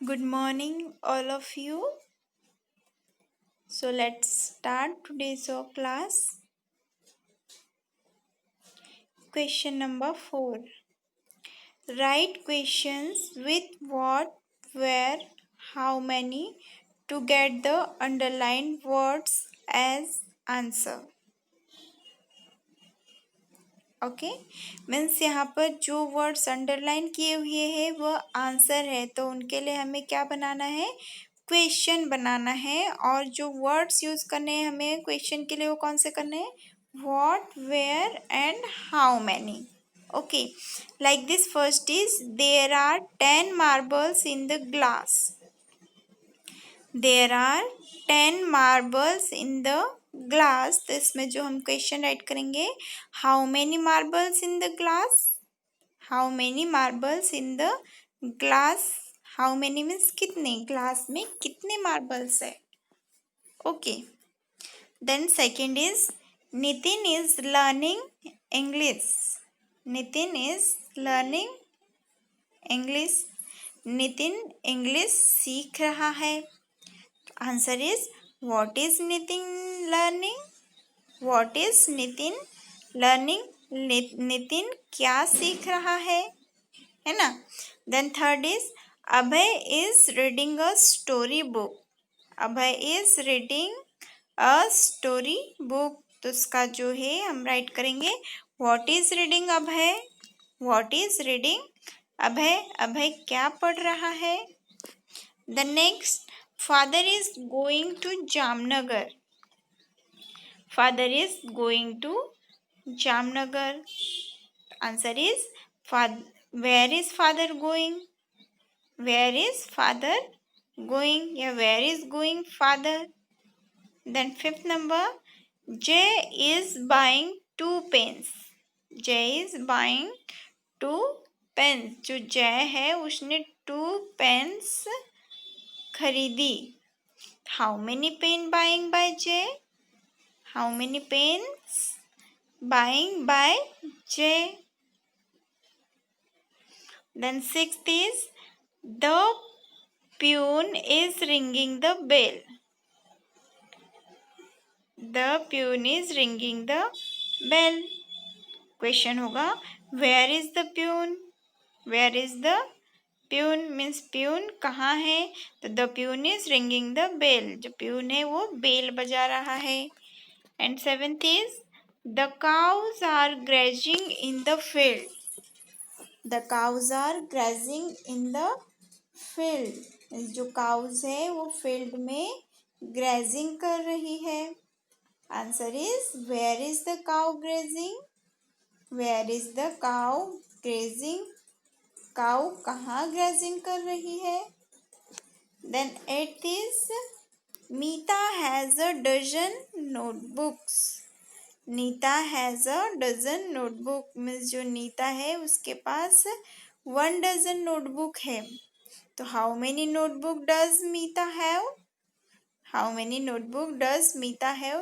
Good morning, all of you. So let's start today's class. Question number 4. Write questions with what, where, how many to get the underlined words as answer. Okay means यहाँ पर जो words underline किए हुए हैं वह answer है, तो उनके लिए हमें क्या बनाना है, क्वेश्चन बनाना है। और जो वर्ड्स यूज करने हैं हमें क्वेश्चन के लिए, वो कौन से करने हैं, what, where and how many. Okay, like this first is there are 10 marbles in the glass. There are 10 marbles in the glass. तो इसमें जो हम क्वेश्चन राइट करेंगे, how many marbles in the glass, how many marbles in the glass. How many means कितने, glass में कितने marbles है। Okay, then second is Nitin is learning English. Nitin is learning English. Nitin English सीख रहा है। Answer is what is Nitin learning, what is Nitin learning. Nitin क्या सीख रहा है ना। Then third is Abhay is reading a story book. Abhay is reading a story book. तो उसका जो है हम राइट करेंगे, what is reading Abhay, what is reading Abhay. Abhay क्या पढ़ रहा है। The next, father is going to Jamnagar. Father is going to Jamnagar. Answer is where is father going, where is father going या where is going father. Then fifth number, Jay is buying 2 pens. Jay is buying 2 pens. जो जय है उसने 2 pens खरीदी। How many pen buying by Jay, how many pens buying by Jay. Then sixth is the peon is ringing the bell. The peon is ringing the bell. Question होगा, where is the peon? Where is the peon means peon कहाँ है। तो the peon is ringing the bell. जो peon है वो bell बजा रहा है। And seventh is the cows are grazing in the field. The cows are grazing in the field. जो काउज है वो फील्ड में ग्रेजिंग कर रही है। Answer is where is the cow grazing, where is the cow grazing. Cow कहाँ grazing कर रही है। Then eight is Meeta has a dozen notebooks. Neeta has a dozen notebook means जो नीता है उसके पास 1 डजन नोटबुक है। तो how many notebook does Meeta have, how many notebook does Meeta have.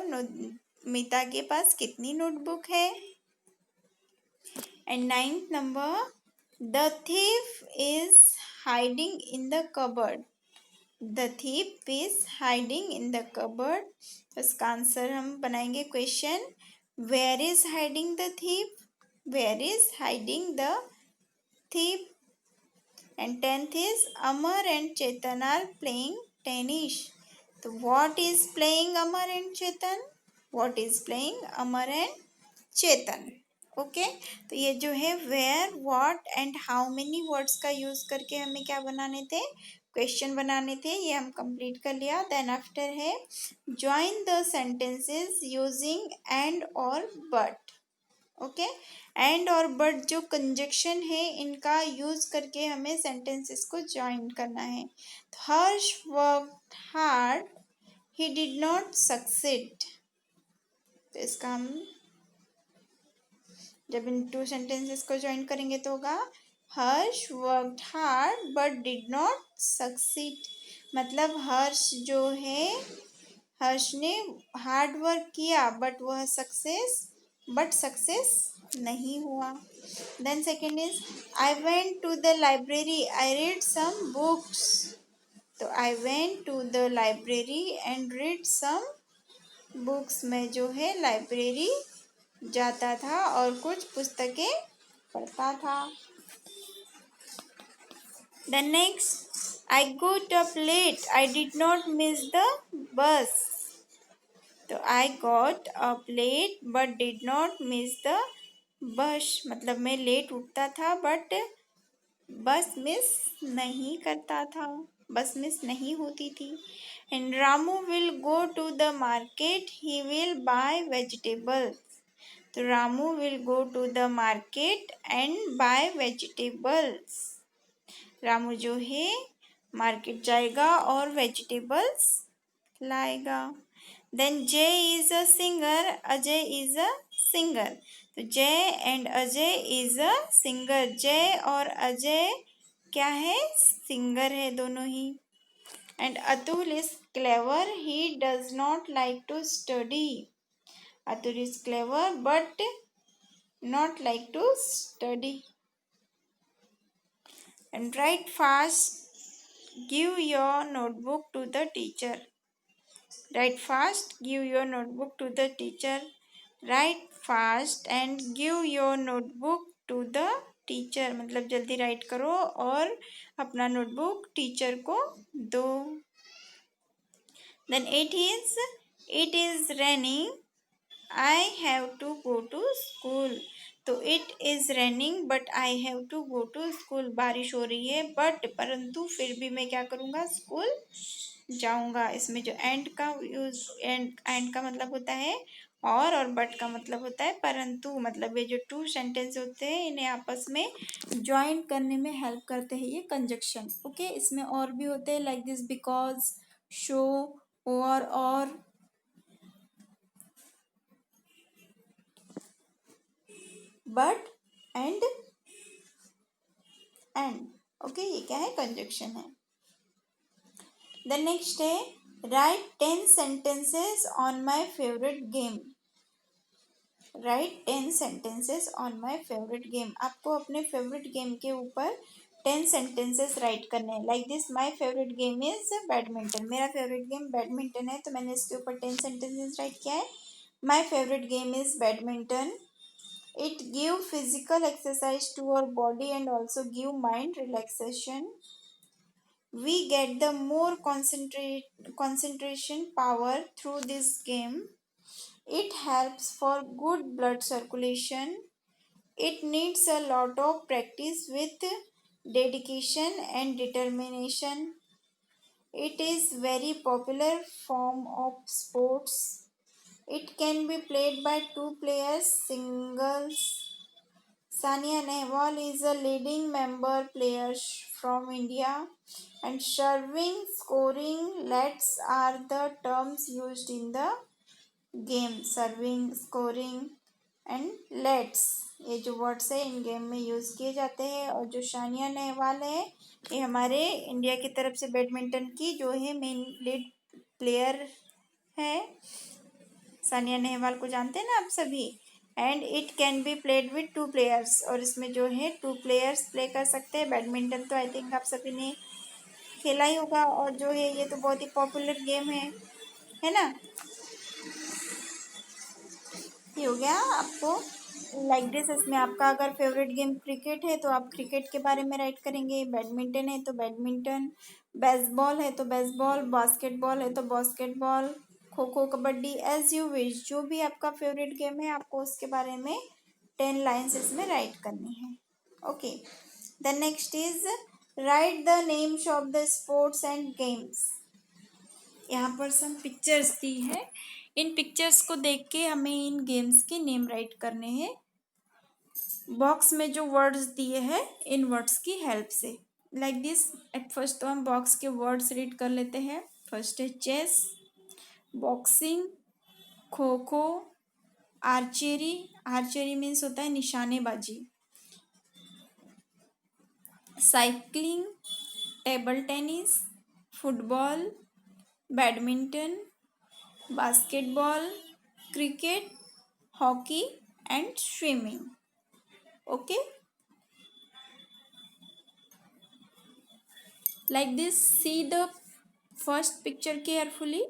Meeta के पास कितनी नोटबुक है। And ninth number, the thief is hiding in the cupboard. The thief is hiding in the cupboard. इसका आंसर हम बनाएंगे question, where is hiding the thief, where is hiding the thief. And 10th is Amar and Chetan are playing tennis. So what is playing Amar and Chetan? What is playing Amar and Chetan? Okay, तो ये जो है where, what and how many words का use करके हमें क्या बनाने थे, क्वेश्चन बनाने थे। ये हम कंप्लीट कर लिया। देन आफ्टर है join the sentences using and और बट। ओके, एंड और बट जो कंजक्शन है इनका यूज करके हमें सेंटेंसेस को ज्वाइन करना है। तो Harsh worked hard, he did not succeed. तो इसका हम जब इन 2 सेंटेंसेस को ज्वाइन करेंगे तो होगा Harsh worked hard but did not succeed. मतलब हर्ष जो है, हर्ष ने हार्ड वर्क किया बट वह सक्सेस नहीं हुआ। Then second is I went to the library, I read some books. तो I went to the library and read some books. मैं जो है लाइब्रेरी जाता था और कुछ पुस्तकें पढ़ता था। The next, I got up late. I did not miss the bus. तो I got up late but did not miss the bus. मतलब मैं लेट उठता था बट बस मिस नहीं करता था, बस मिस नहीं होती थी। And Ramu will go to the market. He will buy vegetables. तो Ramu will go to the market and buy vegetables. Ramu जो है मार्केट जाएगा और वेजिटेबल्स लाएगा। Then Jay is a singer, Ajay is a singer. तो Jay and Ajay is a singer. Jay और अजय क्या है? सिंगर है दोनों ही। And Atul is clever, he does not like to study. Atul is clever but not like to study. And write fast. Give your notebook to the teacher. Write fast. Give your notebook to the teacher. Write fast and give your notebook to the teacher. मतलब जल्दी right करो और अपना notebook teacher को दो। Then it is raining. I have to go to school. तो it is raining but I have to go to school. बारिश हो रही है बट परंतु फिर भी मैं क्या करूँगा? स्कूल जाऊँगा। इसमें जो एंड का यूज एंड का मतलब होता है और बट का मतलब होता है परंतु। मतलब ये जो टू सेंटेंस होते हैं इन्हें आपस में ज्वाइन करने में हेल्प करते हैं ये कंजक्शन। ओके, इसमें और भी होते हैं लाइक दिस, बिकॉज, शो, और बट एंड एंड। ओके, ये क्या है? कंजक्शन है। द नेक्स्ट है right 10 sentences on my favourite game. Right 10 sentences on my favourite game. आपको अपने फेवरेट गेम के ऊपर 10 सेंटेंसेस राइट करने हैं। Like this, my favourite game is badminton. मेरा फेवरेट गेम बैडमिंटन है तो मैंने इसके ऊपर 10 सेंटेंसेस राइट किया है। My favourite game is badminton. It give physical exercise to our body and also give mind relaxation. We get the more concentration power through this game. It helps for good blood circulation. It needs a lot of practice with dedication and determination. It is very popular form of sports. It can be played by two players, singles. Sania Nehwal is a leading member player from India, and serving, scoring, lets are the terms used in the game. Serving, scoring and lets ये जो words है इन game में use किए जाते हैं। और जो सानिया नेहवाल है ये हमारे इंडिया की तरफ से बैडमिंटन की जो है मेन लीड प्लेयर है। सानिया नेहवाल को जानते हैं ना आप सभी। And it can be played with two players, और इसमें जो है टू प्लेयर्स प्ले कर सकते हैं। बैडमिंटन तो आई थिंक आप सभी ने खेला ही होगा और जो है ये तो बहुत ही पॉपुलर गेम है ना। ये हो गया आपको लाइक दिस। इसमें आपका अगर फेवरेट गेम क्रिकेट है तो आप क्रिकेट के बारे में राइट करेंगे। बैडमिंटन है तो बैडमिंटन, बेसबॉल है तो बेसबॉल, बास्केटबॉल है तो basketball, kho kho, kabaddi, as you wish. जो भी आपका फेवरेट गेम है आपको उसके बारे में 10 लाइन्स इसमें राइट करनी है। Okay, the next is right the names of the sports and games. यहाँ पर सम पिक्चर्स दी है। इन पिक्चर्स को देख के हमें इन गेम्स के नेम राइट करने हैं बॉक्स में जो वर्ड्स दिए हैं इन वर्ड्स की हेल्प से। लाइक दिस, एट फर्स्ट तो हम बॉक्स के वर्ड्स रीड कर लेते हैं। फर्स्ट है chess, boxing, kho kho, archery. Archery means होता है निशानेबाजी। Cycling, table tennis, football, badminton, basketball, cricket, hockey and swimming. Okay, like this, see the first picture carefully.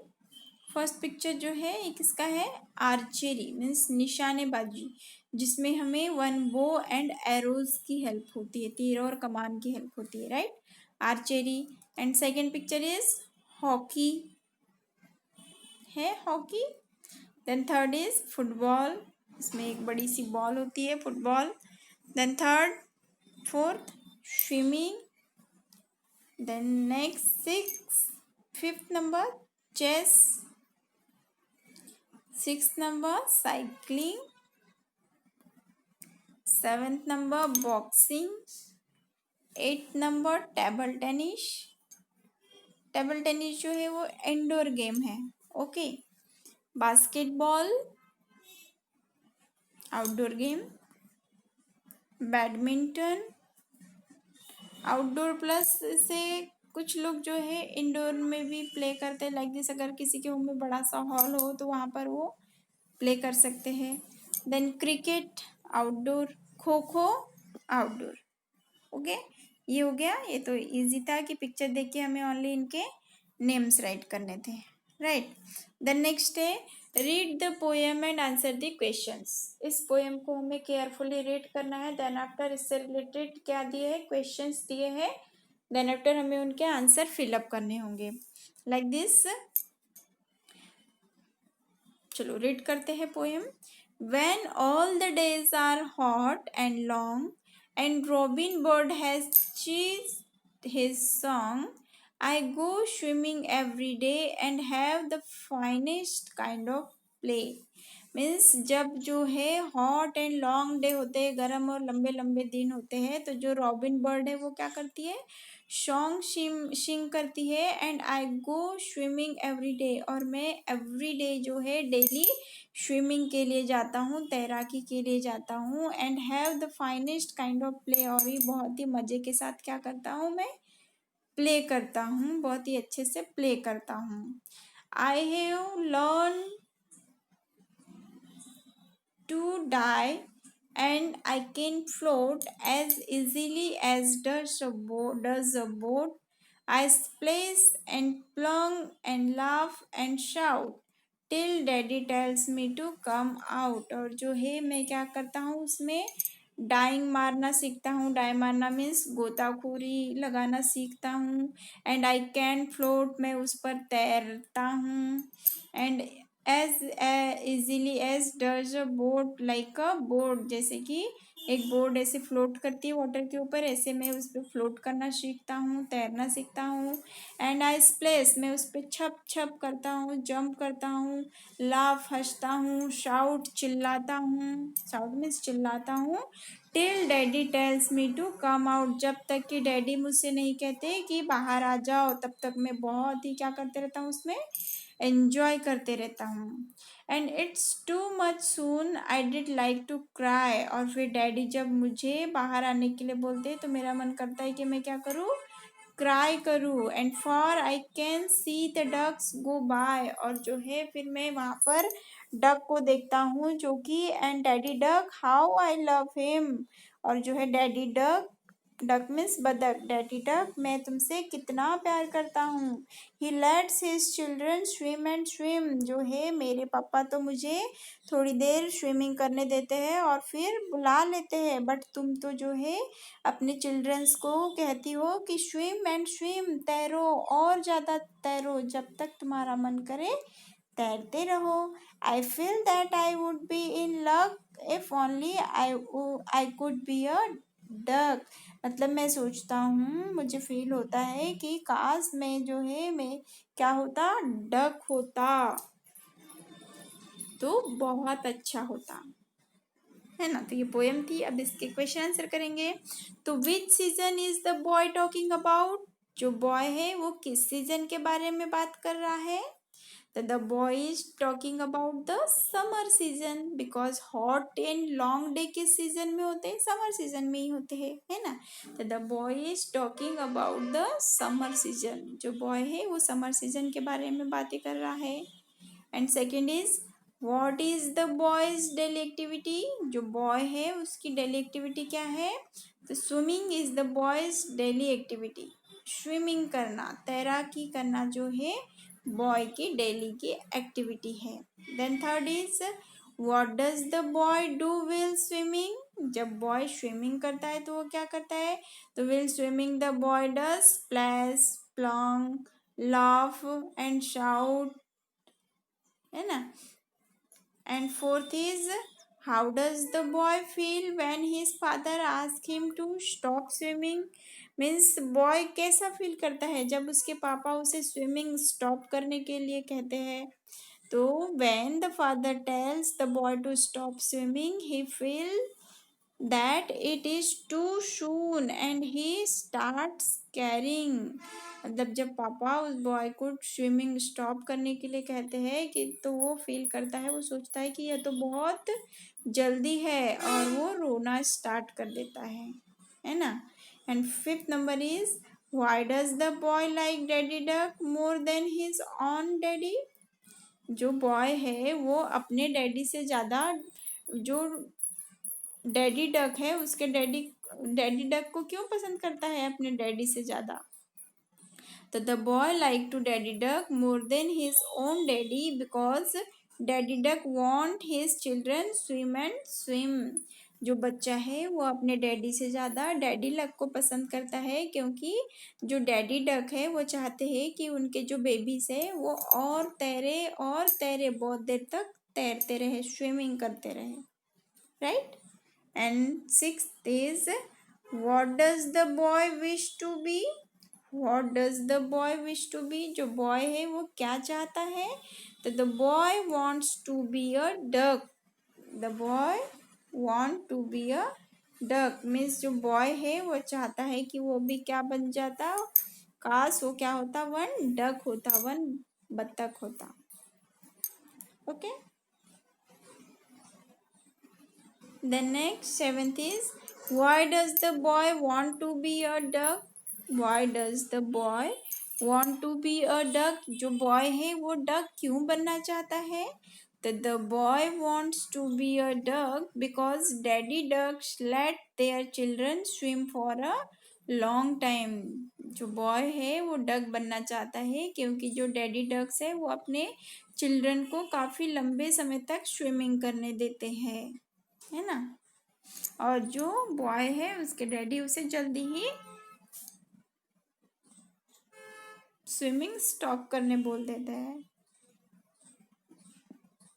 First picture जो है ये किसका है, आर्चरी मीन्स निशानेबाजी, जिसमें हमें वन बो एंड एरोज की हेल्प होती है, तीर और कमान की हेल्प होती है, right, archery. And second picture is hockey, है hockey. Then third is football, इसमें एक बड़ी सी बॉल होती है, football. Then fourth swimming. Then next fifth number chess, sixth number cycling, seventh number boxing, eighth number table tennis. Table tennis जो है वो इंडोर गेम है, okay. Basketball outdoor game, badminton outdoor plus से कुछ लोग जो है इंडोर में भी प्ले करते हैं, लाइक दिस, अगर किसी के रूम में बड़ा सा हॉल हो तो वहाँ पर वो प्ले कर सकते हैं। Then cricket outdoor, kho kho outdoor, okay. ये हो गया, ये तो इजी था कि पिक्चर देख के हमें ओनली इनके नेम्स राइट करने थे, राइट। देन नेक्स्ट है read the poem and answer the questions. इस पोएम को हमें केयरफुली रीड करना है। देन आफ्टर इससे रिलेटेड क्या दिए है, क्वेश्चंस दिए हैं। देन आफ्टर हमें उनके आंसर फिलअप करने होंगे, लाइक दिस। चलो रीड करते हैं poem. When all the days are hot and long, and Robin Bird has ceased his song, I go swimming every day and have the finest kind of play. Means जब जो है hot and long day होते हैं, गर्म और लंबे लंबे दिन होते हैं, तो जो रॉबिन बर्ड है वो क्या करती है, सॉन्ग सिंग करती है। And I go swimming every day, और मैं एवरी डे जो है डेली स्विमिंग के लिए जाता हूँ, तैराकी के लिए जाता हूँ। And have the finest kind of play, और ये बहुत ही मज़े के साथ क्या करता हूँ मैं, प्ले करता हूँ, बहुत ही अच्छे से प्ले करता हूँ। I have learn to die, and I can float as easily as does a boat. I splash and plunge and laugh and shout till daddy tells me to come out। और जो है मैं क्या करता हूँ उसमें डाइंग मारना सीखता हूँ, डाई मारना मीन्स गोताखोरी लगाना सीखता हूँ। एंड आई कैन फ्लोट, मैं उस पर तैरता हूँ। And as easily as does a boat, like a boat, जैसे कि एक बोट ऐसे फ्लोट करती है वाटर के ऊपर, ऐसे मैं उस पर फ्लोट करना सीखता हूँ, तैरना सीखता हूँ। एंड आई स्प्लेश, मैं उस पर छप छप करता हूँ, जंप करता हूँ। लाफ, हंसता हूँ। शाउट, चिल्लाता हूँ, शाउट मीन्स चिल्लाता हूँ। Till daddy tells me to come out, जब तक कि डैडी मुझसे नहीं कहते कि बाहर आ जाओ, तब तक मैं बहुत ही क्या करते रहता हूँ, उसमें एन्जॉय करते रहता हूँ। And it's too much soon I did like to cry, और फिर डैडी जब मुझे बाहर आने के लिए बोलते तो मेरा मन करता है कि मैं क्या करूँ, क्राई करूँ। And for I can see the ducks go by, और जो है फिर मैं वहाँ पर डक को देखता हूँ जो कि, and daddy duck how I love him, और जो है डैडी डक, डक मीन्स बदक, डैडी डक मैं तुमसे कितना प्यार करता हूँ। He lets his children swim and swim, जो है मेरे पापा तो मुझे थोड़ी देर स्विमिंग करने देते हैं और फिर बुला लेते हैं, बट तुम तो जो है अपने चिल्ड्रंस को कहती हो कि स्विम एंड स्विम, तैरो और ज़्यादा तैरो, जब तक तुम्हारा मन करे तैरते रहो। I feel that I would be in luck if only I could be a duck, मतलब मैं सोचता हूँ, मुझे फील होता है कि काश मैं जो है मैं क्या होता, डक होता तो बहुत अच्छा होता, है ना। तो ये पोएम थी। अब इसके क्वेश्चन आंसर करेंगे। तो विच season is the boy talking about, जो बॉय है वो किस सीजन के बारे में बात कर रहा है। तो the boy is talking about the summer season, because hot and long day किस सीजन में होते हैं, समर सीजन में ही होते हैं, है ना। तो the boy is talking about the summer season, जो बॉय है वो समर सीजन के बारे में बातें कर रहा है। And second is what is the boys daily activity, जो बॉय है उसकी डेली एक्टिविटी क्या है। तो swimming is the boys daily activity, swimming करना, तैराकी करना जो है बॉय की डेली की एक्टिविटी है। Then third is what does the boy do while swimming. जब बॉय स्विमिंग करता है तो वो क्या करता है, तो while swimming the boy does splash, plunk, laugh and shout, है ना। And fourth is how does the boy feel when his father ask him to stop swimming. Means boy कैसा फील करता है जब उसके पापा उसे स्विमिंग स्टॉप करने के लिए कहते हैं। तो when the father tells the boy to stop swimming he feel that it is too soon and he starts caring। मतलब जब पापा उस बॉय को स्विमिंग स्टॉप करने के लिए कहते हैं कि तो वो फील करता है, वो सोचता है कि यह तो बहुत जल्दी है और वो रोना स्टार्ट कर देता है ना। And fifth number is why does the boy like daddy duck more than his on daddy. जो बॉय है वो अपने डैडी से ज़्यादा, जो डैडी डक है उसके डैडी डक को क्यों पसंद करता है अपने डैडी से ज़्यादा। तो the boy like to daddy duck more than his own daddy because daddy duck want his children swim and swim. जो बच्चा है वो अपने डैडी से ज़्यादा डैडी डक को पसंद करता है, क्योंकि जो डैडी डक है वो चाहते हैं कि उनके जो बेबीज है वो और तैरे बहुत देर तक तैरते रहे, स्विमिंग करते रहे, right. And sixth is what does the boy wish to be। what does the boy wish to be। जो बॉय है वो क्या चाहता है, तो the boy wants to be a duck। the boy want to be a duck means जो boy है वो चाहता है कि वो भी क्या बन जाता, काश वो क्या होता, वन डक होता, वन बत्तख होता। Okay. The next seventh is why does the boy want to be a duck। why does the boy want to be a duck। जो बॉय है वो डक क्यों बनना चाहता है, तो the boy wants to be a duck because daddy ducks let their children swim for a long time। जो boy है वो डक बनना चाहता है क्योंकि जो डैडी डक्स है वो अपने चिल्ड्रन को काफ़ी लंबे समय तक स्विमिंग करने देते हैं, है ना। और जो बॉय है उसके डैडी उसे जल्दी ही स्विमिंग स्टॉप करने बोल देते हैं।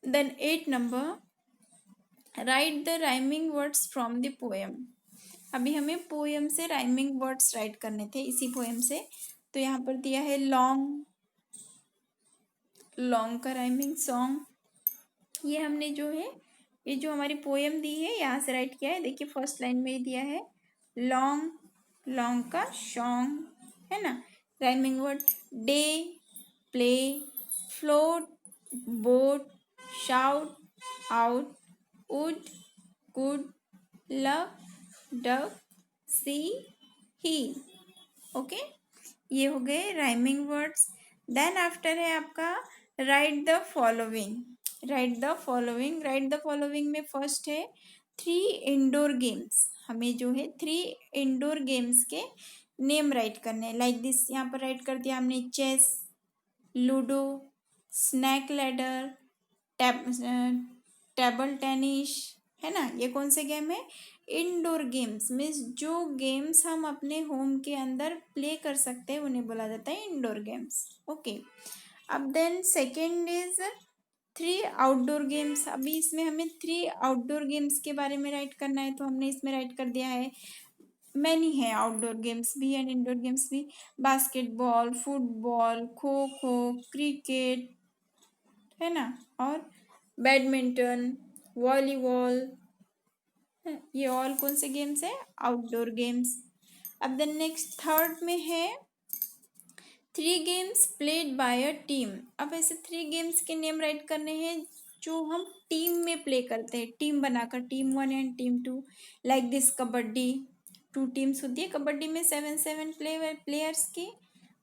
Then 8 number write the rhyming words from the poem. अभी हमें पोएम से राइमिंग वर्ड्स राइट करने थे इसी पोएम से। तो यहाँ पर दिया है लॉन्ग, लॉन्ग का राइमिंग सॉन्ग। ये हमने जो है ये जो हमारी पोएम दी है यहाँ से राइट किया है। देखिए फर्स्ट लाइन में ही दिया है लॉन्ग, लॉन्ग का सॉन्ग, है ना। Rhyming word day, play, float, boat, shout, out, wood, could, love, duck, see, he. Okay, ये हो गए राइमिंग वर्ड्स। देन आफ्टर है आपका write the following. Write the following, write the following में first है 3 इंडोर गेम्स। हमें जो है 3 इंडोर गेम्स के नेम राइट करने हैं। लाइक दिस यहाँ पर राइट कर दिया हमने chess, ludo, snake ladder, table tennis, है ना। ये कौन से गेम है, इंडोर गेम्स। मीन्स जो गेम्स हम अपने होम के अंदर प्ले कर सकते हैं उन्हें बोला जाता है इंडोर गेम्स। ओके, अब then second is 3 outdoor games. अभी इसमें हमें 3 आउटडोर गेम्स के बारे में राइट करना है, तो हमने इसमें राइट कर दिया है मैनी है आउटडोर गेम्स भी एंड इंडोर गेम्स भी। Basketball, football, kho kho, cricket, है ना, और बैडमिंटन, वॉलीबॉल, ये ऑल कौन से गेम्स है, आउटडोर गेम्स। अब देन नेक्स्ट थर्ड में है 3 games played by a team. अब ऐसे 3 गेम्स के नेम राइट करने हैं जो हम टीम में प्ले करते हैं, टीम बनाकर, team 1 and team 2। Like this kabaddi, 2 teams होती है कबड्डी में, 7 प्लेयर्स की।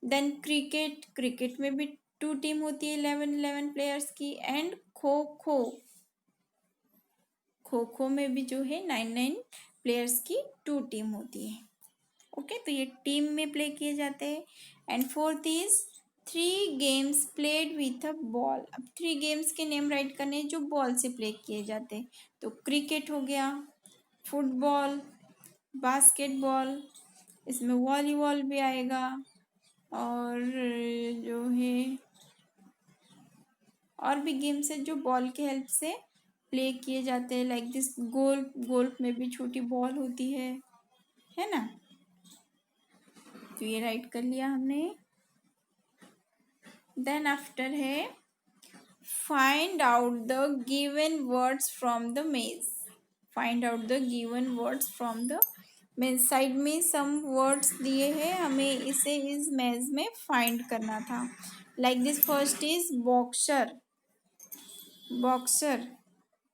देन क्रिकेट, क्रिकेट में भी 2 टीम होती है, 11 प्लेयर्स की। एंड खो खो, खो खो में भी जो है 9 प्लेयर्स की 2 टीम होती है। ओके, तो ये टीम में प्ले किए जाते हैं। And fourth is 3 games played with a ball. अब 3 गेम्स के नेम राइट करने जो बॉल से प्ले किए जाते हैं। तो क्रिकेट हो गया, फुटबॉल, बास्केटबॉल, इसमें वॉलीबॉल भी आएगा, और जो है और भी गेम्स है जो बॉल के हेल्प से प्ले किए जाते हैं, लाइक दिस गोल्फ। गोल्फ में भी छोटी बॉल होती है ना। तो ये राइट कर लिया हमने। देन आफ्टर है find out the given words from the maze. Find out the given words from the maze. Side में सम वर्ड्स दिए हैं, हमें इसे इस मेज में फाइंड करना था। Like this first is boxer. Boxer,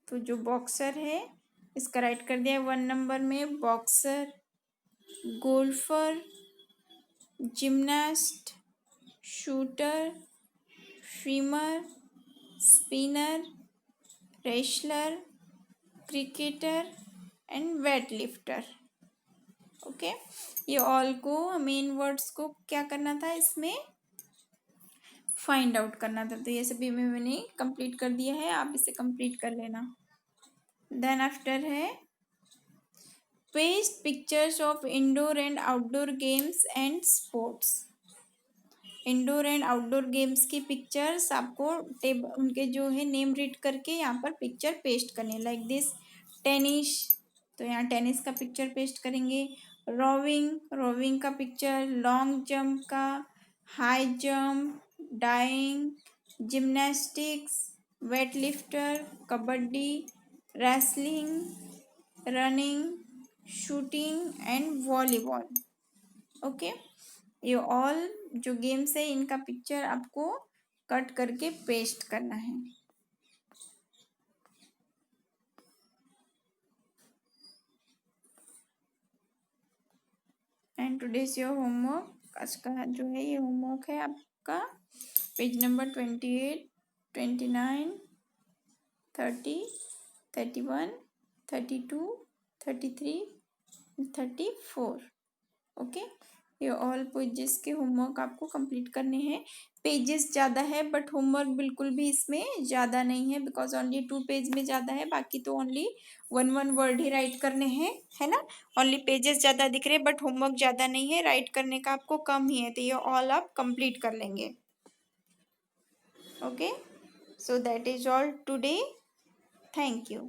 तो जो बॉक्सर है इसका राइट कर दिया 1 नंबर में, boxer. Golfer, gymnast, shooter, swimmer, spinner, wrestler, cricketer and weight lifter. Okay, ये ऑल को मेन वर्ड्स को क्या करना था, इसमें फाइंड आउट करना था। तो ये सभी में मैंने कंप्लीट कर दिया है, आप इसे कंप्लीट कर लेना। देन आफ्टर है paste pictures of indoor and outdoor games and sports. Indoor and outdoor games की पिक्चर्स आपको उनके जो है नेम रीड करके यहाँ पर पिक्चर पेस्ट करनी। लाइक दिस टेनिस, तो यहाँ टेनिस का पिक्चर पेस्ट करेंगे। रोविंग, रोविंग का पिक्चर। लॉन्ग जंप का, high jump, diving, gymnastics, weight lifter, kabaddi, wrestling, running, shooting and volleyball. Okay, ये ऑल जो गेम्स है इनका पिक्चर आपको कट करके पेस्ट करना है। एंड टुडेज योर होमवर्क, आज का जो है ये होमवर्क है आपका, पेज नंबर 28, 29, 30, 31, 32, 33, 34। ओके, ये ऑल पेजेस के होमवर्क आपको कंप्लीट करने हैं। पेजेस ज़्यादा है बट होमवर्क बिल्कुल भी इसमें ज़्यादा नहीं है, बिकॉज ओनली 2 पेज में ज़्यादा है, बाकी तो ओनली 1 वर्ड ही राइट करने हैं, है ना। ओनली पेजेस ज़्यादा दिख रहे हैं बट होमवर्क ज़्यादा नहीं है, राइट करने का आपको कम ही है। तो ये ऑल आप कंप्लीट कर लेंगे। Okay, so that is all today. Thank you.